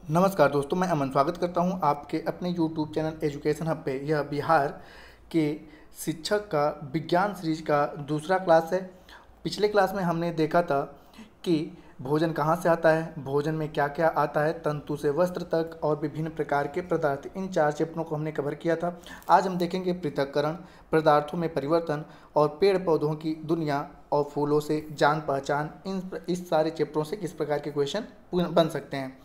नमस्कार दोस्तों, मैं अमन स्वागत करता हूं आपके अपने YouTube चैनल एजुकेशन हब पे। यह बिहार के शिक्षक का विज्ञान सीरीज का दूसरा क्लास है। पिछले क्लास में हमने देखा था कि भोजन कहाँ से आता है, भोजन में क्या क्या आता है, तंतु से वस्त्र तक और विभिन्न प्रकार के पदार्थ। इन 4 चैप्टरों को हमने कवर किया था। आज हम देखेंगे पृथक्करण, पदार्थों में परिवर्तन और पेड़ पौधों की दुनिया और फूलों से जान पहचान। इस सारे चैप्टरों से किस प्रकार के क्वेश्चन बन सकते हैं।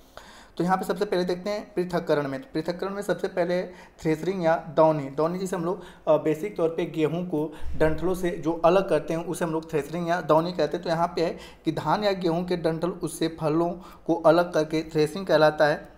तो यहाँ पे सबसे पहले देखते हैं पृथक्करण में। तो पृथक्करण में सबसे पहले थ्रेशरिंग या दौनी। दौनी जिसे हम लोग बेसिक तौर पे गेहूं को डंठलों से जो अलग करते हैं उसे हम लोग थ्रेशरिंग या दौनी कहते हैं। तो यहाँ पे है कि धान या गेहूं के डंठल उससे फलों को अलग करके थ्रेशरिंग कहलाता है।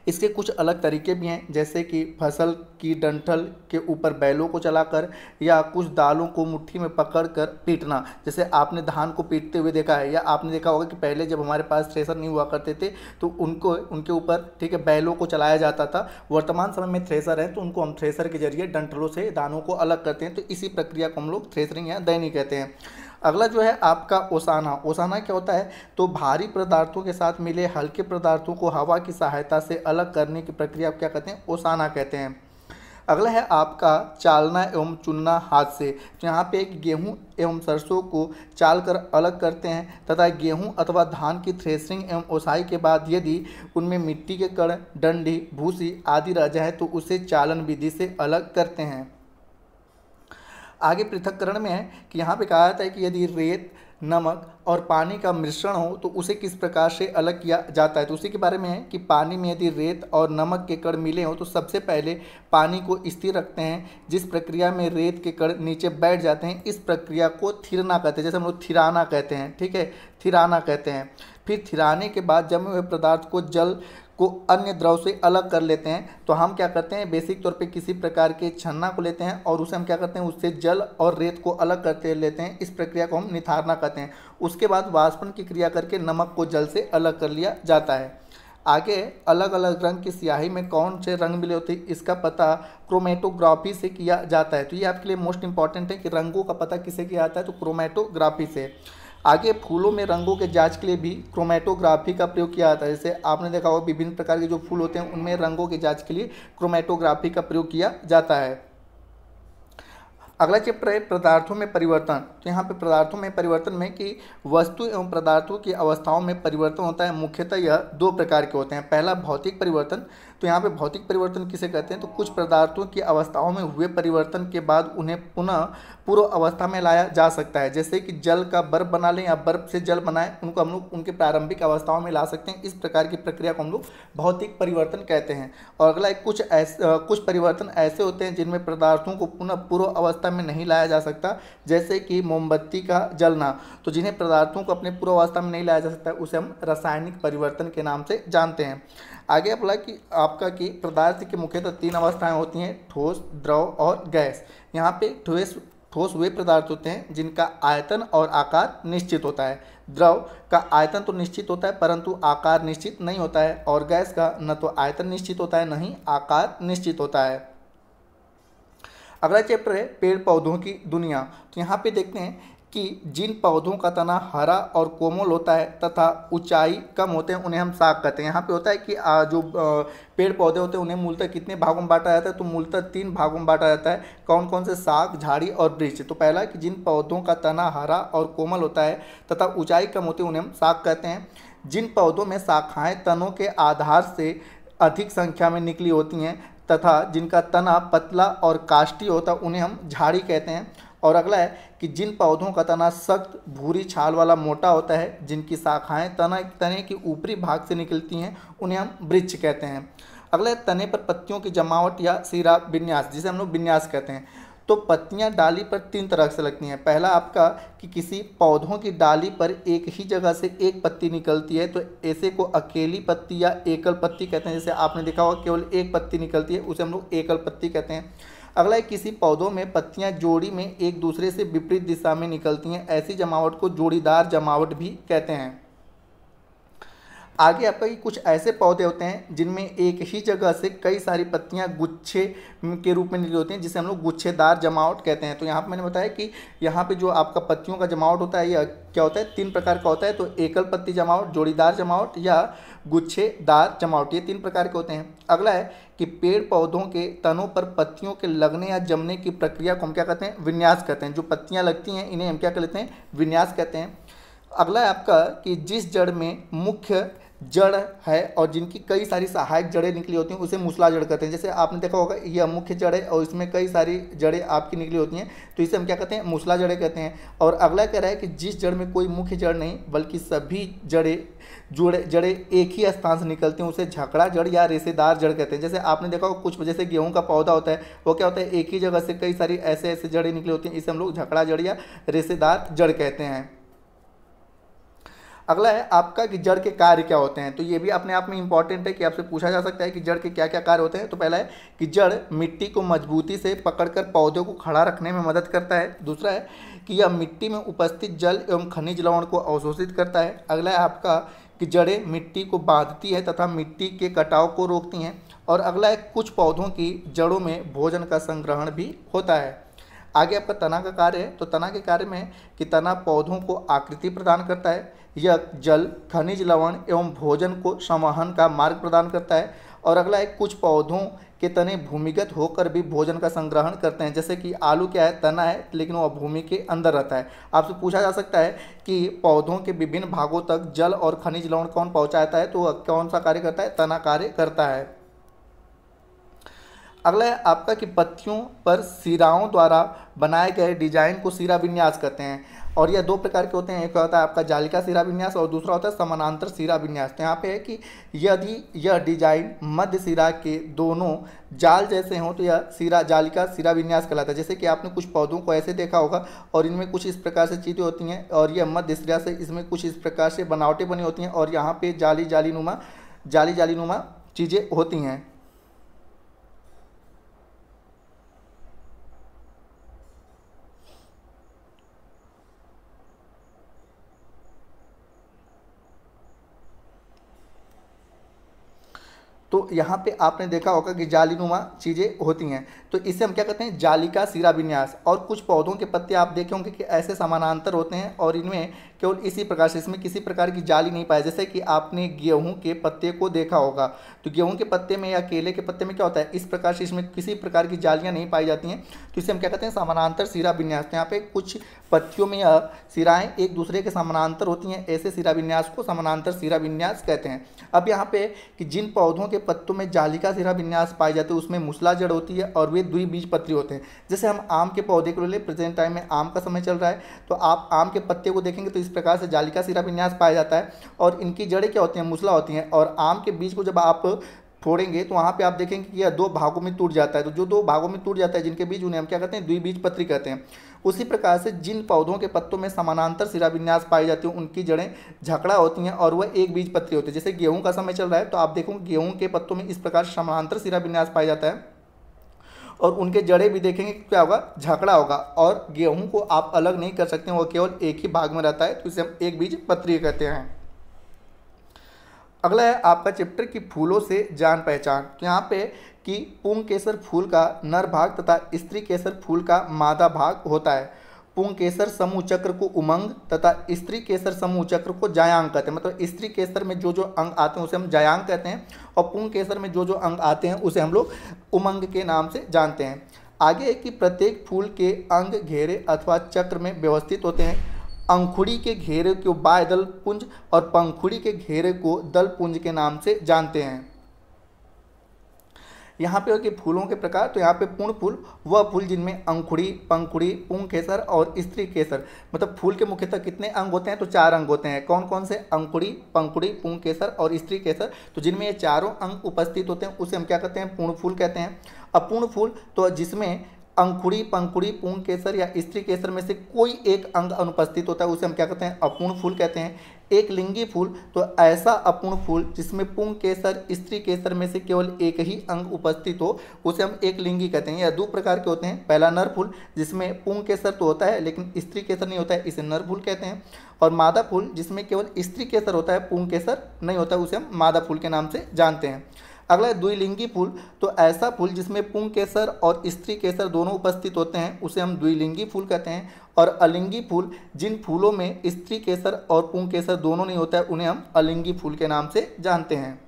इसके कुछ अलग तरीके भी हैं, जैसे कि फसल की डंठल के ऊपर बैलों को चलाकर या कुछ दालों को मुट्ठी में पकड़कर पीटना। जैसे आपने धान को पीटते हुए देखा है, या आपने देखा होगा कि पहले जब हमारे पास थ्रेशर नहीं हुआ करते थे तो उनके ऊपर ठीक है बैलों को चलाया जाता था। वर्तमान समय में थ्रेशर है तो उनको हम थ्रेशर के जरिए डंठलों से दानों को अलग करते हैं। तो इसी प्रक्रिया को हम लोग थ्रेशरिंग या दैनी कहते हैं। अगला जो है आपका ओसाना। ओसाना क्या होता है? तो भारी पदार्थों के साथ मिले हल्के पदार्थों को हवा की सहायता से अलग करने की प्रक्रिया को क्या कहते हैं? ओसाना कहते हैं। अगला है आपका चालना एवं चुनना हाथ से। तो यहाँ पे एक गेहूं एवं सरसों को चाल कर अलग करते हैं तथा गेहूं अथवा धान की थ्रेशरिंग एवं ओसाई के बाद यदि उनमें मिट्टी के कण, डंडी, भूसी आदि रह जाए तो उसे चालन विधि से अलग करते हैं। आगे पृथक्करण में है कि यहाँ पे कहा जाता है कि यदि रेत, नमक और पानी का मिश्रण हो तो उसे किस प्रकार से अलग किया जाता है। तो उसी के बारे में है कि पानी में यदि रेत और नमक के कण मिले हों तो सबसे पहले पानी को स्थिर रखते हैं। जिस प्रक्रिया में रेत के कण नीचे बैठ जाते हैं इस प्रक्रिया को थिरना कहते हैं। जैसे हम लोग थिराना कहते हैं, ठीक है, थिराना कहते हैं। फिर थिराने के बाद जमे हुए पदार्थ को जल को अन्य द्रव से अलग कर लेते हैं। तो हम क्या करते हैं, बेसिक तौर पे किसी प्रकार के छन्ना को लेते हैं और उसे हम क्या करते हैं, उससे जल और रेत को अलग करते लेते हैं। इस प्रक्रिया को हम निथारना कहते हैं। उसके बाद वाष्पन की क्रिया करके नमक को जल से अलग कर लिया जाता है। आगे अलग अलग रंग की स्याही में कौन से रंग मिले होते हैं इसका पता क्रोमेटोग्राफी से किया जाता है। तो ये आपके लिए मोस्ट इंपॉर्टेंट है कि रंगों का पता किसे किया जाता है, तो क्रोमेटोग्राफी से। आगे फूलों में रंगों के जांच के लिए भी क्रोमेटोग्राफी का प्रयोग किया जाता है। जैसे आपने देखा होगा विभिन्न प्रकार के जो फूल होते हैं उनमें रंगों की जांच के लिए क्रोमेटोग्राफी का प्रयोग किया जाता है। अगला चैप्टर है पदार्थों में परिवर्तन। तो यहाँ पे पदार्थों में परिवर्तन में कि वस्तु एवं पदार्थों की अवस्थाओं में परिवर्तन होता है। मुख्यतः यह 2 प्रकार के होते हैं। पहला भौतिक परिवर्तन। तो यहाँ पे भौतिक परिवर्तन किसे कहते हैं, तो कुछ पदार्थों की अवस्थाओं में हुए परिवर्तन के बाद उन्हें पुनः पूर्व अवस्था में लाया जा सकता है। जैसे कि जल का बर्फ बना लें या बर्फ से जल बनाएं, उनको हम लोग उनके प्रारंभिक अवस्थाओं में ला सकते हैं। इस प्रकार की प्रक्रिया को हम लोग भौतिक परिवर्तन कहते हैं। और अगला कुछ परिवर्तन ऐसे होते हैं जिनमें पदार्थों को पुनः पूर्व अवस्था में नहीं लाया जा सकता, जैसे कि मोमबत्ती का जलना। तो जिन्हें पदार्थों को अपने पूर्व अवस्था में नहीं लाया जा सकता उसे हम रासायनिक परिवर्तन के नाम से जानते हैं। आगे बोला कि आपका कि पदार्थ की मुख्यतः 3 अवस्थाएं होती हैं, ठोस, द्रव और गैस। यहाँ पे ठोस वे पदार्थ होते हैं जिनका आयतन और आकार निश्चित होता है। द्रव का आयतन तो निश्चित होता है परंतु आकार निश्चित नहीं होता है। और गैस का न तो आयतन निश्चित होता है न ही आकार निश्चित होता है। अगला चैप्टर है पेड़ पौधों की दुनिया। तो यहाँ पे देखते हैं कि जिन पौधों का तना हरा और कोमल होता है तथा ऊंचाई कम होते हैं उन्हें हम शाक कहते हैं। यहाँ पे होता है कि जो पेड़ पौधे होते हैं उन्हें मूलतः कितने भागों में बांटा जाता है, तो मूलतः 3 भागों में बांटा जाता है। कौन कौन से? शाक, झाड़ी और वृक्ष। तो पहला कि जिन पौधों का तना हरा और कोमल होता है तथा ऊंचाई कम होती है उन्हें हम शाक कहते हैं। जिन पौधों में शाखाएँ तनों के आधार से अधिक संख्या में निकली होती हैं तथा जिनका तना पतला और काष्ठी होता है उन्हें हम झाड़ी कहते हैं। और अगला है कि जिन पौधों का तना सख्त भूरी छाल वाला मोटा होता है, जिनकी शाखाएं तने के ऊपरी भाग से निकलती हैं उन्हें हम वृक्ष कहते हैं। अगला है तने पर पत्तियों की जमावट या सिरा विन्यास, जिसे हम लोग विन्यास कहते हैं। तो पत्तियां डाली पर 3 तरह से लगती हैं। पहला आपका कि किसी पौधों की डाली पर एक ही जगह से एक पत्ती निकलती है, तो ऐसे को अकेली पत्ती या एकल पत्ती कहते हैं। जैसे आपने देखा होगा केवल एक पत्ती निकलती है उसे हम लोग एकल पत्ती कहते हैं। अगला है किसी पौधों में पत्तियां जोड़ी में एक दूसरे से विपरीत दिशा में निकलती हैं, ऐसी जमावट को जोड़ीदार जमावट भी कहते हैं। आगे आपका कुछ ऐसे पौधे होते हैं जिनमें एक ही जगह से कई सारी पत्तियां गुच्छे के रूप में निकली होती हैं, जिसे हम लोग गुच्छेदार जमावट कहते हैं। तो यहाँ पे मैंने बताया कि यहाँ पे जो आपका पत्तियों का जमावट होता है यह क्या होता है, 3 प्रकार का होता है। तो एकल पत्ती जमावट, जोड़ीदार जमावट या गुच्छेदार, जमावटी, ये 3 प्रकार के होते हैं। अगला है कि पेड़ पौधों के तनों पर पत्तियों के लगने या जमने की प्रक्रिया को हम क्या कहते हैं? विन्यास कहते हैं। जो पत्तियां लगती हैं इन्हें हम क्या कहते हैं? विन्यास कहते हैं। अगला है आपका कि जिस जड़ में मुख्य जड़ है और जिनकी कई सारी सहायक जड़ें निकली होती हैं उसे मूसला जड़ कहते हैं। जैसे आपने देखा होगा यह मुख्य जड़ है और इसमें कई सारी जड़ें आपकी निकली होती हैं, तो इसे हम क्या कहते हैं? मूसला जड़ें कहते हैं। और अगला कह रहा है कि जिस जड़ में कोई मुख्य जड़ नहीं बल्कि सभी जड़ें एक ही स्थान से निकलती हैं उसे झकड़ा जड़ या रेशेदार जड़ कहते हैं। जैसे आपने देखा होगा कुछ जैसे गेहूं का पौधा होता है, वो क्या होता है? एक ही जगह से कई सारी ऐसे ऐसे जड़ें निकली होती हैं, इसे हम लोग झकड़ा जड़ या रेशेदार जड़ कहते हैं। अगला है आपका कि जड़ के कार्य क्या होते हैं। तो ये भी अपने आप में इंपॉर्टेंट है कि आपसे पूछा जा सकता है कि जड़ के क्या क्या कार्य होते हैं। तो पहला है कि जड़ मिट्टी को मजबूती से पकड़कर पौधों को खड़ा रखने में मदद करता है। दूसरा है कि यह मिट्टी में उपस्थित जल एवं खनिज लवण को अवशोषित करता है। अगला है आपका कि जड़ें मिट्टी को बांधती है तथा मिट्टी के कटाव को रोकती हैं। और अगला है कुछ पौधों की जड़ों में भोजन का संग्रहण भी होता है। आगे आपका तना का कार्य है। तो तना के कार्य में कि तना पौधों को आकृति प्रदान करता है, यह जल, खनिज लवण एवं भोजन को संवहन का मार्ग प्रदान करता है। और अगला है कुछ पौधों के तने भूमिगत होकर भी भोजन का संग्रहण करते हैं। जैसे कि आलू क्या है? तना है लेकिन वह भूमि के अंदर रहता है। आपसे पूछा जा सकता है कि पौधों के विभिन्न भागों तक जल और खनिज लवण कौन पहुंचाता है? तो कौन सा कार्य करता है? तना कार्य करता है। अगला है आपका कि पत्तियों पर सिराओं द्वारा बनाए गए डिजाइन को सिरा विन्यास कहते हैं। और यह 2 प्रकार के होते हैं, एक होता है आपका जालिका सिरा विन्यास और दूसरा होता है समानांतर सिरा विन्यास। तो यहाँ पे है कि यदि यह डिजाइन मध्य सिरा के दोनों जाल जैसे हों तो यह सिरा जालिका सिरा विन्यास कहलाता है। जैसे कि आपने कुछ पौधों को ऐसे देखा होगा और इनमें कुछ इस प्रकार से चीज़ें होती हैं और यह मध्य सिरा से इसमें कुछ इस प्रकार से बनावटें बनी होती हैं और यहाँ पे जाली नुमा चीज़ें होती हैं। तो यहाँ पे आपने देखा होगा कि जालीनुमा चीज़ें होती हैं, तो इसे हम क्या कहते हैं? जालिका सिरा विन्यास। और कुछ पौधों के पत्ते आप देखे होंगे कि ऐसे समानांतर होते हैं और इनमें केवल इसी प्रकार से, इसमें किसी प्रकार की जाली नहीं पाई। जैसे कि आपने गेहूं के पत्ते को देखा होगा, तो गेहूं के पत्ते में या केले के पत्ते में क्या होता है? इस प्रकार से इसमें किसी प्रकार की जालियाँ नहीं पाई जाती हैं, तो इसे हम क्या कहते हैं? समानांतर सिरा विन्यास। तो यहाँ पे कुछ पत्तियों में यह सिराएँ एक दूसरे के समानांतर होती हैं, ऐसे सिरा विन्यास को समानांतर सिरा विन्यास कहते हैं। अब यहाँ पे कि जिन पौधों के पत्तों में जालिका सिरा विन्यास पाए जाते हैं उसमें मूसला जड़ होती है और वे द्विबीजपत्री होते हैं। जैसे हम आम के पौधे को ले लें, प्रेजेंट टाइम में आम का समय चल रहा है, तो आप आम के पत्ते को देखेंगे तो इस प्रकार से जालिका सिरा विन्यास पाया जाता है और इनकी जड़ें क्या होती हैं? मूसला होती हैं। और आम के बीज को जब आप फोड़ेंगे तो वहाँ पे आप देखेंगे कि यह 2 भागों में टूट जाता है। तो जो 2 भागों में टूट जाता है जिनके बीज, उन्हें हम क्या कहते हैं? द्विबीजपत्री कहते हैं। उसी प्रकार से जिन पौधों के पत्तों में समानांतर सिरा विन्यास पाई जाती है उनकी जड़ें झकड़ा होती हैं और वह एक बीजपत्री होती है। जैसे गेहूं का समय चल रहा है तो आप देखोगे गेहूं के पत्तों में इस प्रकार समानांतर सिरा विन्यास पाया जाता है और उनके जड़ें भी देखेंगे क्या होगा? झकड़ा होगा। और गेहूं को आप अलग नहीं कर सकते, वो केवल एक ही भाग में रहता है, तो इसे हम एक बीजपत्री कहते हैं। अगला है आपका चैप्टर कि फूलों से जान पहचान। तो यहाँ पे कि पुंकेसर फूल का नर भाग तथा स्त्री केसर फूल का मादा भाग होता है। पुंकेसर समूह चक्र को उमंग तथा स्त्री केसर समूह चक्र को जायांग कहते हैं। मतलब स्त्री केसर में जो जो अंग आते हैं उसे हम जायांग कहते हैं और पुंकेसर में जो जो अंग आते हैं उसे हम लोग उमंग के नाम से जानते हैं। आगे है कि प्रत्येक फूल के अंग घेरे अथवा चक्र में व्यवस्थित होते हैं। अंकुड़ी के घेरे को बाह्य दल पुंज और पंखुड़ी के घेरे को दल पुंज के नाम से जानते हैं। यहाँ पे कि फूलों के प्रकार, तो यहाँ पे पूर्ण फूल वह फूल जिनमें अंकुड़ी, पंखुड़ी, पुंकेसर और स्त्री केसर, मतलब फूल के मुख्यतः कितने अंग होते हैं? तो 4 अंग होते हैं। कौन कौन से? अंकुड़ी, पंखुड़ी, पुंकेसर और स्त्री केसर। तो जिनमें ये चारों अंग उपस्थित होते हैं उसे हम क्या कहते हैं? पूर्ण फूल कहते हैं। अपूर्ण फूल तो जिसमें अंकुड़ी, पंखुड़ी, पुंकेसर या स्त्री केसर में से कोई एक अंग अनुपस्थित होता है उसे हम क्या कहते हैं? अपूर्ण फूल कहते हैं। एक लिंगी फूल तो ऐसा अपूर्ण फूल जिसमें पुंकेसर, स्त्री केसर में से केवल एक ही अंग उपस्थित हो उसे हम एक लिंगी कहते हैं। यह 2 प्रकार के होते हैं। पहला नर फूल जिसमें पुंकेसर तो होता है लेकिन स्त्री केसर नहीं होता है, इसे नर फूल कहते हैं। और मादा फूल जिसमें केवल स्त्री केसर होता है, पुंकेसर नहीं होता है, उसे हम मादा फूल के नाम से जानते हैं। अगला है द्विलिंगी फूल, तो ऐसा फूल जिसमें पुंकेसर और स्त्री केसर दोनों उपस्थित होते हैं उसे हम द्विलिंगी फूल कहते हैं। और अलिंगी फूल जिन फूलों में स्त्री केसर और पुंग केसर दोनों नहीं होता है उन्हें हम अलिंगी फूल के नाम से जानते हैं।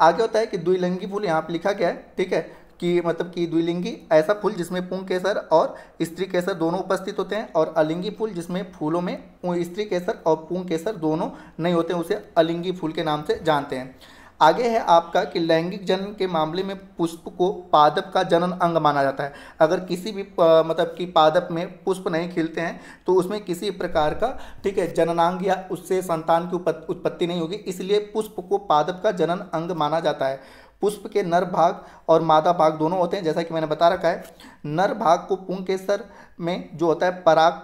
आगे होता है कि द्विलिंगी फूल, यहाँ पे लिखा गया है, ठीक है, कि मतलब कि द्विलिंगी ऐसा फूल जिसमें पुंग केसर और स्त्री केसर दोनों उपस्थित होते हैं, और अलिंगी फूल जिसमें फूलों में स्त्री केसर और पुंग केसर दोनों नहीं होते हैं, उसे अलिंगी फूल के नाम से जानते हैं। आगे है आपका कि लैंगिक जनन के मामले में पुष्प को पादप का जनन अंग माना जाता है। अगर किसी भी मतलब कि पादप में पुष्प नहीं खिलते हैं तो उसमें किसी प्रकार का, ठीक है, जननांग या उससे संतान की उत्पत्ति नहीं होगी, इसलिए पुष्प को पादप का जनन अंग माना जाता है। पुष्प के नर भाग और मादा भाग दोनों होते हैं, जैसा कि मैंने बता रखा है। नर भाग को पुंग केसर में जो होता है पराग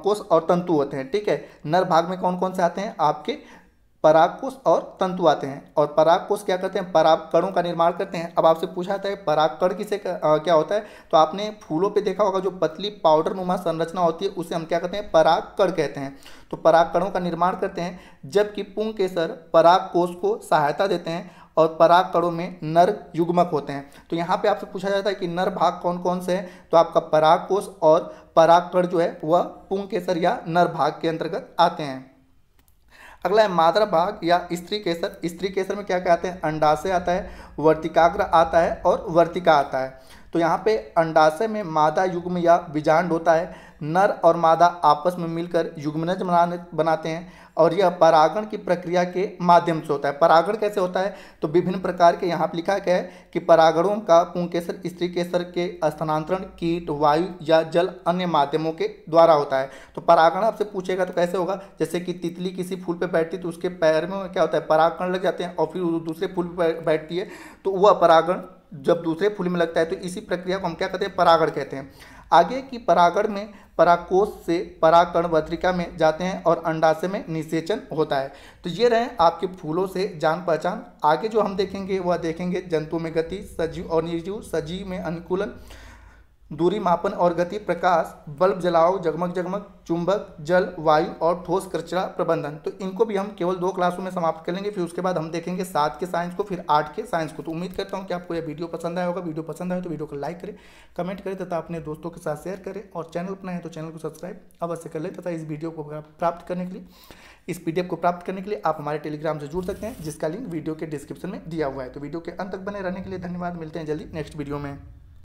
कोष और तंतु होते हैं, ठीक है। नर भाग में कौन कौन से आते हैं, आपके परागकोश और तंतु आते हैं, और परागकोश क्या करते हैं, परागकणों का निर्माण करते हैं। अब आपसे पूछा जाता है परागकण किसे क्या होता है, तो आपने फूलों पे देखा होगा जो पतली पाउडर नुमा संरचना होती है उसे हम क्या कहते हैं, परागकण कहते हैं। तो परागकणों का निर्माण करते हैं, जबकि पुंग केसर परागकोश को सहायता देते हैं और परागकणों में नर युग्मक होते हैं। तो यहाँ पे आपसे पूछा जाता है कि नर भाग कौन कौन से हैं, तो आपका परागकोश और परागकण जो है वह पुंग केसर या नर भाग के अंतर्गत आते हैं। अगला है मादा भाग या स्त्री केसर। स्त्री केसर में क्या क्या आते हैं, अंडाशय आता है, वर्तिकाग्र आता है और वर्तिका आता है। तो यहाँ पे अंडाशय में मादा युग्म या बीजांड होता है, नर और मादा आपस में मिलकर युग्मनज बनाते हैं, और यह परागण की प्रक्रिया के माध्यम से होता है। परागण कैसे होता है, तो विभिन्न प्रकार के यहाँ पर लिखा गया है कि परागणों का पुंग केसर स्त्री केसर के स्थानांतरण कीट, वायु या जल अन्य माध्यमों के द्वारा होता है। तो परागण आपसे पूछेगा तो कैसे होगा, जैसे कि तितली किसी फूल पे बैठती है तो उसके पैर में क्या होता है, परागकण लग जाते हैं, और फिर दूसरे फूल पर बैठती है तो वह परागण जब दूसरे फूल में लगता है, तो इसी प्रक्रिया को हम क्या कहते हैं, परागण कहते हैं। आगे की परागण में परागकोश से परागकण वर्तिका में जाते हैं और अंडाशय में निषेचन होता है। तो ये रहे आपके फूलों से जान पहचान। आगे जो हम देखेंगे वह देखेंगे जंतुओं में गति, सजीव और निर्जीव। सजीव में अनुकूलन, दूरी मापन और गति, प्रकाश, बल्ब जलाओ, जगमग जगमग, चुंबक, जल, वायु और ठोस कचरा प्रबंधन। तो इनको भी हम केवल 2 क्लासों में समाप्त कर लेंगे, फिर उसके बाद हम देखेंगे 7 के साइंस को, फिर 8 के साइंस को। तो उम्मीद करता हूं कि आपको यह वीडियो पसंद आया होगा। वीडियो पसंद आए तो वीडियो को लाइक करें, कमेंट करें तथा अपने दोस्तों के साथ शेयर करें, और चैनल अपना है तो चैनल को सब्सक्राइब अवश्य कर लें। तथा इस वीडियो को प्राप्त करने के लिए, इस PDF को प्राप्त करने के लिए आप हमारे टेलीग्राम से जुड़ सकते हैं, जिसका लिंक वीडियो के डिस्क्रिप्शन में दिया हुआ है। तो वीडियो के अंत तक बने रहने के लिए धन्यवाद। मिलते हैं जल्दी नेक्स्ट वीडियो में।